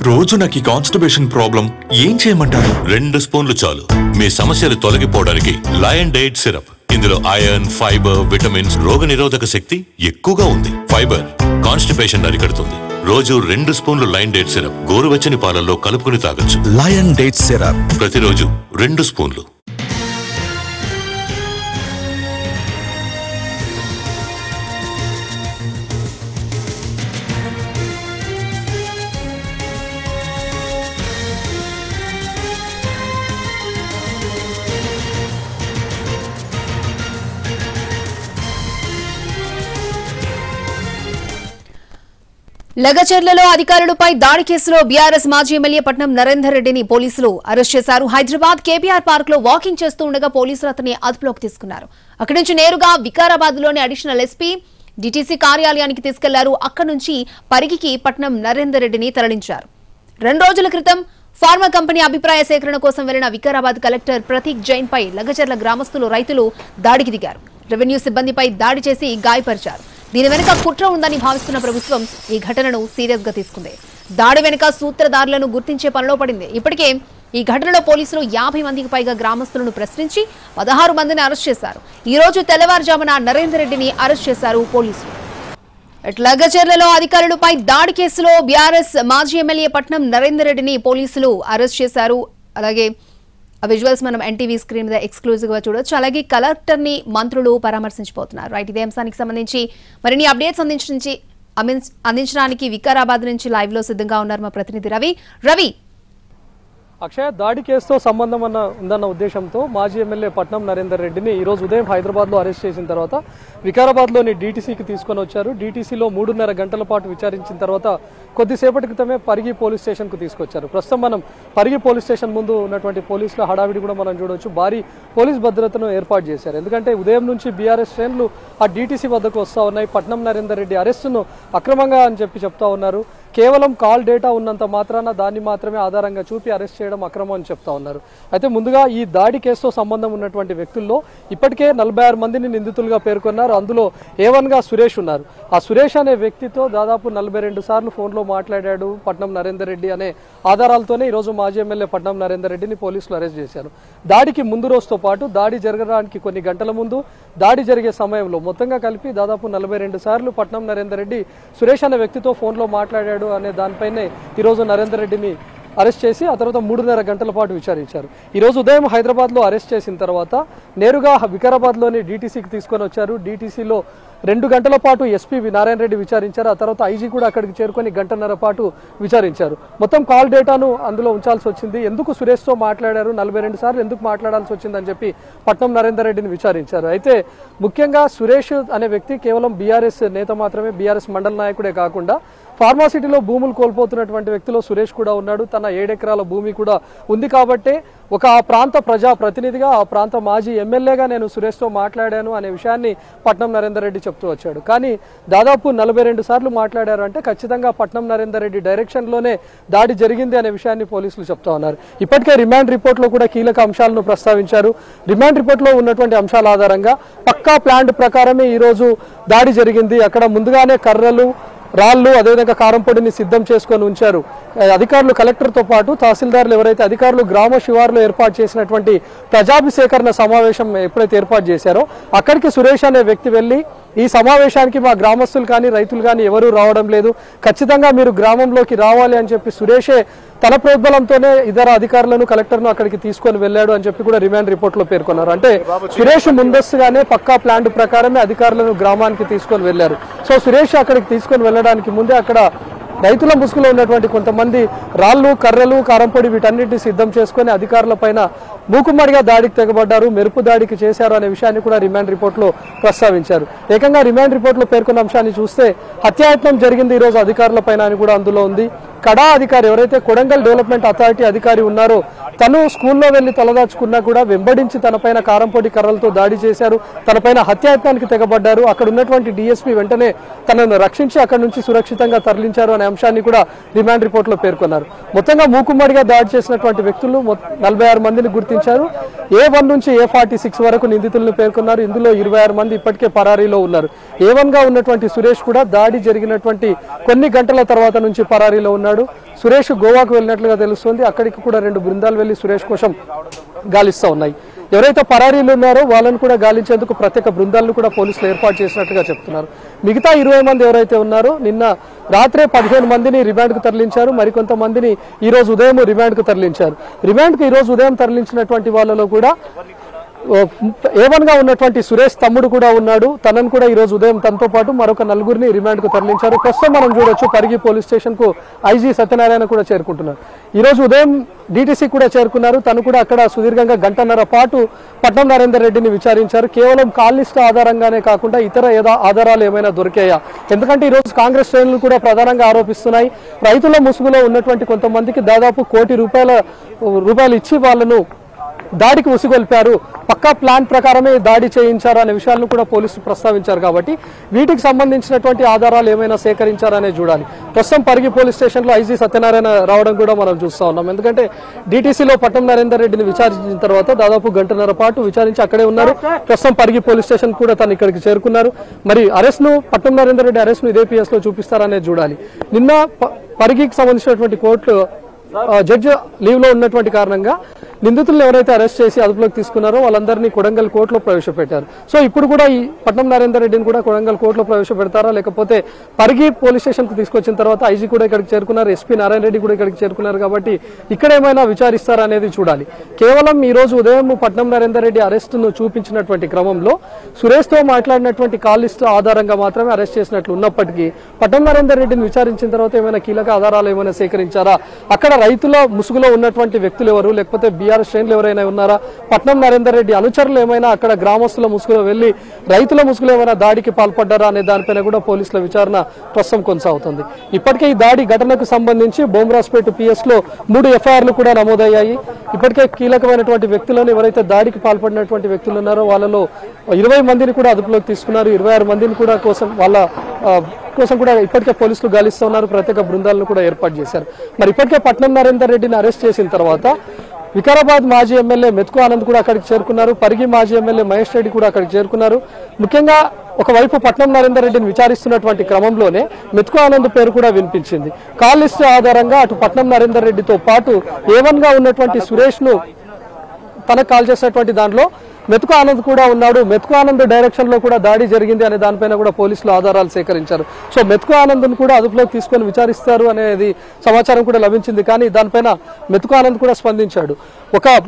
రోజు నాకు ఈ కాన్స్టిపేషన్ ప్రాబ్లం ఏం చేయమంటారు? 2 స్పూన్లు చాలు మీ సమస్యలు తొలగిపోవడానికి. Lion diet syrup. ఇందులో ఐరన్, ఫైబర్, విటమిన్స్, రోగనిరోధక శక్తి ఎక్కువగా ఉంది. ఫైబర్ కాన్స్టిపేషన్ అరికడుతుంది. రోజు 2 స్పూన్లు లయన్ డైట్ సిరప్ గోరువెచ్చని పాలల్లో కలుపుకుని తాగొచ్చు. లయన్ డైట్ సిరప్ ప్రతిరోజు 2 స్పూన్లు. లగచర్లలో అధికారులపై దాడి కేసులో బీఆర్ఎస్ మాజీ ఎమ్మెల్యే పట్నం నరేందర్ రెడ్డిని పోలీసులు అరెస్ట్ చేశారు. హైదరాబాద్ కేబీఆర్ పార్క్ లో వాకింగ్ చేస్తూ ఉండగా పోలీసులు అతన్ని అదుపులోకి తీసుకున్నారు. అక్కడి నుంచి నేరుగా వికారాబాద్ లోని అడిషనల్ ఎస్పీ డిటిసి కార్యాలయానికి తీసుకెళ్లారు. అక్కడి నుంచి పరిగికి పట్నం నరేందర్ రెడ్డిని తరలించారు. 2 రోజుల క్రితం ఫార్మా కంపెనీ అభిప్రాయ సేకరణ కోసం వెళ్లిన వికారాబాద్ కలెక్టర్ ప్రతీక్ జైన్ పై లగచర్ల గ్రామస్తులు, రైతులు దాడికి దిగారు. రెవెన్యూ సిబ్బందిపై దాడి చేసి గాయపరిచారు. దీని వెనుక కుట్ర ఉందని భావిస్తున్న ప్రభుత్వం ఈ ఘటనను సీరియస్ గా తీసుకుంది. దాడి వెనుక సూత్రధారులను గుర్తించే పనిలో పడింది. ఇప్పటికే ఈ ఘటనలో పోలీసులు 50 మందికి పైగా గ్రామస్తులను ప్రశ్నించి 16 మందిని అరెస్ట్ చేశారు. ఈ రోజు తెల్లవారుజామున నరేందర్ రెడ్డిని అరెస్ట్ చేశారు పోలీసులు. లగచర్లలో అధికారులపై దాడి కేసులో బీఆర్ఎస్ మాజీ ఎమ్మెల్యే పట్నం నరేందర్ రెడ్డిని పోలీసులు అరెస్ట్ చేశారు. అలాగే ఆ విజువల్స్ మనం ఎన్టీవీ స్క్రీన్ మీద ఎక్స్క్లూజివ్ గా చూడొచ్చు. అలాగే కలెక్టర్ ని మంత్రులు పరామర్శించబోతున్నారు. రైట్, ఇదే అంశానికి సంబంధించి మరిన్ని అప్డేట్స్ అందించడానికి వికారాబాద్ నుంచి లైవ్ లో సిద్ధంగా ఉన్నారు మా ప్రతినిధి రవి. అక్షయ, దాడి కేసుతో సంబంధం ఉందన్న ఉద్దేశంతో మాజీ ఎమ్మెల్యే పట్నం నరేందర్ రెడ్డిని ఈ రోజు ఉదయం హైదరాబాద్లో అరెస్ట్ చేసిన తర్వాత వికారాబాద్లోని డీటీసీకి తీసుకొని వచ్చారు. డీటీసీలో 3.5 గంటల పాటు విచారించిన తర్వాత కొద్దిసేపటి క్రితమే పరిగి పోలీస్ స్టేషన్కు తీసుకొచ్చారు. ప్రస్తుతం మనం పరిగి పోలీస్ స్టేషన్ ముందు ఉన్నటువంటి పోలీసుల హడావిడి కూడా మనం చూడవచ్చు. భారీ పోలీస్ భద్రతను ఏర్పాటు చేశారు. ఎందుకంటే ఉదయం నుంచి బీఆర్ఎస్ శ్రేణులు ఆ డీటీసీ వద్దకు వస్తూ ఉన్నాయి. పట్నం నరేందర్ రెడ్డి అరెస్టును అక్రమంగా అని చెప్తా ఉన్నారు. కేవలం కాల్ డేటా ఉన్నంత మాత్రాన దాన్ని మాత్రమే ఆధారంగా చూపి అరెస్ట్ చేయడం అక్రమం అని చెప్తా ఉన్నారు. అయితే ముందుగా ఈ దాడి కేసుతో సంబంధం ఉన్నటువంటి వ్యక్తుల్లో ఇప్పటికే 46 మందిని నిందితులుగా పేర్కొన్నారు. అందులో A1గా సురేష్ ఉన్నారు. ఆ సురేష్ అనే వ్యక్తితో దాదాపు 42 సార్లు ఫోన్లో మాట్లాడాడు పట్నం నరేందర్ రెడ్డి అనే ఆధారాలతోనే ఈరోజు మాజీ ఎమ్మెల్యే పట్నం నరేందర్ రెడ్డిని పోలీసులు అరెస్ట్ చేశారు. దాడికి ముందు రోజుతో పాటు దాడి జరగడానికి కొన్ని గంటల ముందు, దాడి జరిగే సమయంలో మొత్తంగా కలిపి దాదాపు 42 సార్లు పట్నం నరేందర్ రెడ్డి సురేష్ అనే వ్యక్తితో ఫోన్లో మాట్లాడాడు అనే దానిపైనే ఈరోజు నరేందర్ రెడ్డిని అరెస్ట్ చేసి ఆ తర్వాత 3.5 గంటల పాటు విచారించారు. ఈరోజు ఉదయం హైదరాబాద్లో అరెస్ట్ చేసిన తర్వాత నేరుగా వికారాబాద్లోని డీటీసీకి తీసుకొని వచ్చారు. డీటీసీలో 2 గంటల పాటు ఎస్పీ నారాయణ రెడ్డి విచారించారు. ఆ తర్వాత ఐజీ కూడా అక్కడికి చేరుకొని 1.5 గంటల పాటు విచారించారు. మొత్తం కాల్ డేటాను అందులో ఉంచాల్సి వచ్చింది. ఎందుకు సురేష్తో మాట్లాడారు, 42 సార్లు ఎందుకు మాట్లాడాల్సి వచ్చిందని చెప్పి పట్నం నరేందర్ రెడ్డిని విచారించారు. అయితే ముఖ్యంగా సురేష్ అనే వ్యక్తి కేవలం బీఆర్ఎస్ నేత మాత్రమే, బీఆర్ఎస్ మండల నాయకుడే కాకుండా ఫార్మాసిటీలో భూములు కోల్పోతున్నటువంటి వ్యక్తిలో సురేష్ కూడా ఉన్నాడు. తన 7 ఎకరాల భూమి కూడా ఉంది. కాబట్టి ఒక ప్రాంత ప్రజా ప్రతినిధిగా, ఆ ప్రాంత మాజీ ఎమ్మెల్యేగా నేను సురేష్తో మాట్లాడాను అనే విషయాన్ని పట్నం నరేందర్ రెడ్డి చెప్తూ వచ్చాడు. కానీ దాదాపు 42 సార్లు మాట్లాడారు అంటే ఖచ్చితంగా పట్నం నరేందర్ రెడ్డి డైరెక్షన్లోనే దాడి జరిగింది అనే విషయాన్ని పోలీసులు చెప్తా ఉన్నారు. ఇప్పటికే రిమాండ్ రిపోర్ట్లో కూడా కీలక అంశాలను ప్రస్తావించారు. రిమాండ్ రిపోర్ట్లో ఉన్నటువంటి అంశాల ఆధారంగా పక్కా ప్లాన్ ప్రకారమే ఈరోజు దాడి జరిగింది. అక్కడ ముందుగానే కర్రలు, రాళ్లు, అదేవిధంగా కారం పొడిని సిద్ధం చేసుకొని ఉంచారు. అధికారులు, కలెక్టర్తో పాటు తహసీల్దార్లు ఎవరైతే అధికారులు గ్రామ శివారులో ఏర్పాటు చేసినటువంటి ప్రజాభిసేకరణ సమావేశం ఎప్పుడైతే ఏర్పాటు చేశారో అక్కడికి సురేష్ అనే వ్యక్తి వెళ్ళి ఈ సమావేశానికి మా గ్రామస్తులు కానీ రైతులు కానీ ఎవరూ రావడం లేదు, ఖచ్చితంగా మీరు గ్రామంలోకి రావాలి అని చెప్పి సురేషే తన ప్రోద్బలంతోనే ఇతర అధికారులను, కలెక్టర్ను అక్కడికి తీసుకొని వెళ్ళాడు అని చెప్పి కూడా రిమాండ్ రిపోర్ట్లో పేర్కొన్నారు. అంటే సురేష్ ముందస్తుగానే పక్కా ప్లాన్ ప్రకారమే అధికారులను గ్రామానికి తీసుకొని వెళ్లారు. సో సురేష్ అక్కడికి తీసుకొని వెళ్ళడానికి ముందే అక్కడ రైతుల ముసుగులో ఉన్నటువంటి కొంతమంది రాళ్లు, కర్రలు, కారంపొడి వీటన్నిటిని సిద్ధం చేసుకుని అధికారుల పైన మూకుమ్మడిగా దాడికి తెగబడ్డారు, మెరుపు దాడికి చేశారు అనే విషయాన్ని కూడా రిమాండ్ రిపోర్ట్లో ప్రస్తావించారు. ఏకంగా రిమాండ్ రిపోర్ట్లో పేర్కొన్న అంశాన్ని చూస్తే హత్యాయత్నం జరిగింది ఈరోజు అధికారుల పైన అని కూడా అందులో ఉంది. కడా అధికారి ఎవరైతే కొడంగల్ డెవలప్మెంట్ అథారిటీ అధికారి ఉన్నారో తను స్కూల్లో వెళ్లి తలదాచుకున్నా కూడా వెంబడించి తనపైన కారంపొడి కర్రలతో దాడి చేశారు, తనపైన హత్యాయత్నానికి తెగబడ్డారు. అక్కడ ఉన్నటువంటి డీఎస్పీ వెంటనే తనను రక్షించి అక్కడి నుంచి సురక్షితంగా తరలించారు అనే అంశాన్ని కూడా రిమాండ్ రిపోర్ట్లో పేర్కొన్నారు. మొత్తంగా మూకుమ్మడిగా దాడి చేసినటువంటి వ్యక్తులు 46 మందిని గుర్తించారు. A1 నుంచి A46 వరకు నిందితులను పేర్కొన్నారు. ఇందులో 26 మంది ఇప్పటికే పరారీలో ఉన్నారు. A1గా ఉన్నటువంటి సురేష్ కూడా దాడి జరిగినటువంటి కొన్ని గంటల తర్వాత నుంచి పరారీలో ఉన్నారు. ఉన్నాడు. సురేష్ గోవాకు వెళ్ళినట్లుగా తెలుస్తోంది. అక్కడికి కూడా 2 బృందాలు వెళ్లి సురేష్ కోసం గాలిస్తూ ఉన్నాయి. ఎవరైతే పరారీలు ఉన్నారో వాళ్ళను కూడా గాలించేందుకు ప్రత్యేక బృందాలను కూడా పోలీసులు ఏర్పాటు చేసినట్టుగా చెప్తున్నారు. మిగతా 20 మంది ఎవరైతే ఉన్నారో నిన్న రాత్రే 15 మందిని రిమాండ్కు తరలించారు. మరికొంతమందిని ఈ రోజు ఉదయం రిమాండ్కు తరలించారు. రిమాండ్కు ఈ రోజు ఉదయం తరలించినటువంటి వాళ్ళలో కూడా ఏవన్గా ఉన్నటువంటి సురేష్ తమ్ముడు కూడా ఉన్నాడు. తనను కూడా ఈ రోజు ఉదయం తనతో పాటు మరొక 4గురిని రిమాండ్కు తరలించారు. ప్రస్తుతం మనం చూడొచ్చు పరిగి పోలీస్ స్టేషన్ కు ఐజీ సత్యనారాయణ కూడా చేరుకుంటున్నారు. ఈ రోజు ఉదయం డీటీసీ కూడా చేరుకున్నారు. తను కూడా అక్కడ సుదీర్ఘంగా గంటన్నర పాటు పట్నం నరేందర్ రెడ్డిని విచారించారు. కేవలం కాల్ లిస్ట్ ఆధారంగానే కాకుండా ఇతర ఆధారాలు ఏమైనా దొరికాయా? ఎందుకంటే ఈ రోజు కాంగ్రెస్ శ్రేణులు కూడా ప్రధానంగా ఆరోపిస్తున్నాయి. రైతుల ముసుగులో ఉన్నటువంటి కొంతమందికి దాదాపు ₹1 కోటి ఇచ్చి వాళ్ళను దాడికి ఉసిగొల్పారు, పక్కా ప్లాన్ ప్రకారమే దాడి చేయించారు అనే విషయాలను కూడా పోలీసులు ప్రస్తావించారు. కాబట్టి వీటికి సంబంధించినటువంటి ఆధారాలు ఏమైనా సేకరించారనే చూడాలి. ప్రస్తుతం పరిగి పోలీస్ స్టేషన్లో ఐజీ సత్యనారాయణ రావడం కూడా మనం చూస్తూ ఉన్నాం. ఎందుకంటే డీటీసీలో పట్నం నరేందర్ రెడ్డిని విచారించిన తర్వాత దాదాపు గంటన్నర పాటు విచారించి అక్కడే ఉన్నారు. ప్రస్తుతం పరిగి పోలీస్ స్టేషన్ కూడా తను ఇక్కడికి చేరుకున్నారు. మరి పట్నం నరేందర్ రెడ్డి అరెస్ట్ ను ఇదే పిఎస్ లో చూపిస్తారనేది చూడాలి. నిన్న పరిగికి సంబంధించినటువంటి కోర్టు జడ్జి లీవ్ లో ఉన్నటువంటి కారణంగా నిందితులను ఎవరైతే అరెస్ట్ చేసి అదుపులోకి తీసుకున్నారో వాళ్ళందరినీ కొడంగల్ కోర్టులో ప్రవేశపెట్టారు. సో ఇప్పుడు కూడా ఈ పట్నం నరేందర్ రెడ్డిని కూడా కొడంగల్ కోర్టులో ప్రవేశపెడతారా, లేకపోతే పరిగి పోలీస్ స్టేషన్ కు తీసుకొచ్చిన తర్వాత ఐజీ కూడా ఇక్కడికి చేరుకున్నారు, ఎస్పీ నారాయణ రెడ్డి కూడా ఇక్కడికి చేరుకున్నారు. కాబట్టి ఇక్కడ ఏమైనా విచారిస్తారా అనేది చూడాలి. కేవలం ఈ రోజు ఉదయం పట్నం నరేందర్ రెడ్డి అరెస్ట్ ను చూపించినటువంటి క్రమంలో సురేష్ తో మాట్లాడినటువంటి కాల్ లిస్టు ఆధారంగా మాత్రమే అరెస్ట్ చేసినట్లు ఉన్నప్పటికీ పట్నం నరేందర్ రెడ్డిని విచారించిన తర్వాత ఏమైనా కీలక ఆధారాలు ఏమైనా సేకరించారా, అక్కడ రైతుల ముసుగులో ఉన్నటువంటి వ్యక్తులు ఎవరు, లేకపోతే బీఆర్ఎస్ శ్రేణులు ఎవరైనా ఉన్నారా, పట్నం నరేందర్ రెడ్డి అనుచరులు ఏమైనా అక్కడ గ్రామస్తుల ముసుగులో వెళ్లి రైతుల ముసుగులో ఏమైనా దాడికి పాల్పడ్డారా అనే దానిపైన కూడా పోలీసుల విచారణ ప్రస్తుతం కొనసాగుతుంది. ఇప్పటికే ఈ దాడి ఘటనకు సంబంధించి బోమ్రాస్పేట పిఎస్ లో 3 ఎఫ్ఐఆర్లు కూడా నమోదయ్యాయి. ఇప్పటికే కీలకమైనటువంటి వ్యక్తులను ఎవరైతే దాడికి పాల్పడినటువంటి వ్యక్తులు ఉన్నారో వాళ్ళలో 20 మందిని కూడా అదుపులోకి తీసుకున్నారు. 26 మందిని కూడా కోసం కూడా ఇప్పటికే పోలీసులు గాలిస్తూ ఉన్నారు. ప్రత్యేక బృందాలను కూడా ఏర్పాటు చేశారు. మరి ఇప్పటికే పట్నం నరేందర్ రెడ్డిని అరెస్ట్ చేసిన తర్వాత వికారాబాద్ మాజీ ఎమ్మెల్యే మెతుకు ఆనంద్ కూడా అక్కడికి చేరుకున్నారు. పరిగి మాజీ ఎమ్మెల్యే మహేష్ రెడ్డి కూడా అక్కడికి చేరుకున్నారు. ముఖ్యంగా ఒకవైపు పట్నం నరేందర్ రెడ్డిని విచారిస్తున్నటువంటి క్రమంలోనే మెతుకు ఆనంద్ పేరు కూడా వినిపించింది. కాల్ లిస్టు ఆధారంగా అటు పట్నం నరేందర్ రెడ్డితో పాటు ఏవన్గా ఉన్నటువంటి సురేష్ ను తనకు కాల్ చేసినటువంటి దాంట్లో మెతుకు ఆనంద్ కూడా ఉన్నాడు. మెతుకు ఆనంద్ డైరెక్షన్ లో కూడా దాడి జరిగింది అనే దానిపైన కూడా పోలీసులు ఆధారాలు సేకరించారు. సో మెతుకు ఆనంద్ కూడా అదుపులోకి తీసుకొని విచారిస్తారు అనేది సమాచారం కూడా లభించింది. కానీ దానిపైన మెతుకు ఆనంద్ కూడా స్పందించాడు.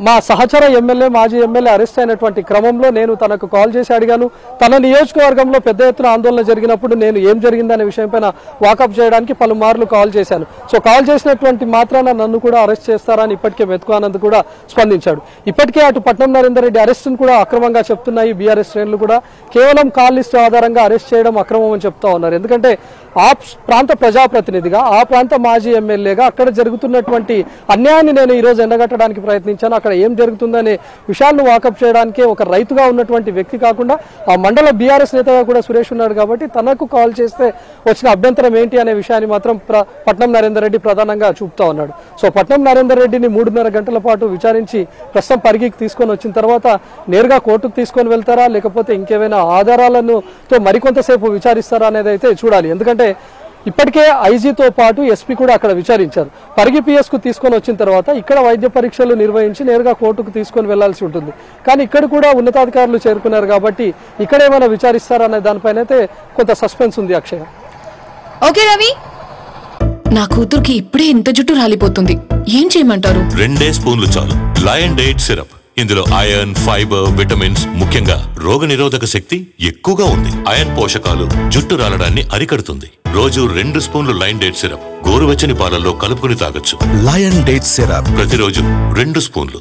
మా సహచర ఎమ్మెల్యే మాజీ ఎమ్మెల్యే అరెస్ట్ అయినటువంటి క్రమంలో నేను తనకు కాల్ చేసి అడిగాను. తన నియోజకవర్గంలో పెద్ద ఎత్తున ఆందోళన జరిగినప్పుడు నేను ఏం జరిగిందనే విషయం పైన వాకప్ చేయడానికి పలుమార్లు కాల్ చేశాను. సో కాల్ చేసినటువంటి మాత్రాన నన్ను కూడా అరెస్ట్ చేస్తారని ఇప్పటికే మెతుకు ఆనంద్ కూడా స్పందించాడు. ఇప్పటికే అటు పట్నం నరేందర్ రెడ్డి అరెస్ట్ను కూడా అక్రమంగా చెప్తున్నాయి బీఆర్ఎస్ శ్రేణులు కూడా. కేవలం కాల్ లిస్టు ఆధారంగా అరెస్ట్ చేయడం అక్రమం అని చెప్తా ఉన్నారు. ఎందుకంటే ఆ ప్రాంత ప్రజాప్రతినిధిగా, ఆ ప్రాంత మాజీ ఎమ్మెల్యేగా అక్కడ జరుగుతున్నటువంటి అన్యాయాన్ని నేను ఈ రోజు ఎండగట్టడానికి ప్రయత్నించాను. అక్కడ ఏం జరుగుతుందనే విషయాలను వాకప్ చేయడానికి ఒక రైతుగా ఉన్నటువంటి వ్యక్తి కాకుండా ఆ మండల బీఆర్ఎస్ నేతగా కూడా సురేష్ ఉన్నాడు. కాబట్టి తనకు కాల్ చేస్తే వచ్చిన అభ్యంతరం ఏంటి అనే విషయాన్ని మాత్రం పట్నం నరేందర్ రెడ్డి ప్రధానంగా చూపుతా ఉన్నాడు. సో పట్నం నరేందర్ రెడ్డిని 3.5 గంటల పాటు విచారించి ప్రస్తుతం పరిగికి తీసుకొని వచ్చిన తర్వాత నేరుగా కోర్టుకు తీసుకొని వెళ్తారా, లేకపోతే ఇంకేమైనా ఆధారాలను మరికొంతసేపు విచారిస్తారా అనేది అయితే చూడాలి. ఎందుకంటే ఇప్పటికే ఐజీతో పాటు ఎస్పీ కూడా అక్కడ విచారించారు. పరిగి పిఎస్ కు తీసుకొని వచ్చిన తర్వాత ఇక్కడ వైద్య పరీక్షలు నిర్వహించి నేరుగా కోర్టుకు తీసుకొని వెళ్లాల్సి ఉంటుంది. కానీ ఇక్కడ కూడా ఉన్నతాధికారులు చేరుకున్నారు. కాబట్టి ఇక్కడ ఏమైనా విచారిస్తారా అనే దానిపైన అయితే కొంత సస్పెన్స్ ఉంది. అక్షయ, ఓకే రవి, నా కూతురికి ఇప్పుడే ఇంత జుట్టు రాలిపోతుంది, ఏం చేయమంటారు? 2 స్పూన్లు చాలు. Lion date syrup. ఇందులో ఐరన్, ఫైబర్, విటమిన్స్, ముఖ్యంగా రోగనిరోధక శక్తి ఎక్కువగా ఉంది. ఐరన్ పోషకాలు జుట్టు రాలడాన్ని అరికడుతుంది. రోజు 2 స్పూన్లు లయన్ డేట్ సిరప్ గోరువెచ్చని పాలల్లో కలుపుకుని తాగొచ్చు. లయన్ డేట్ సిరప్ ప్రతిరోజు 2 స్పూన్లు.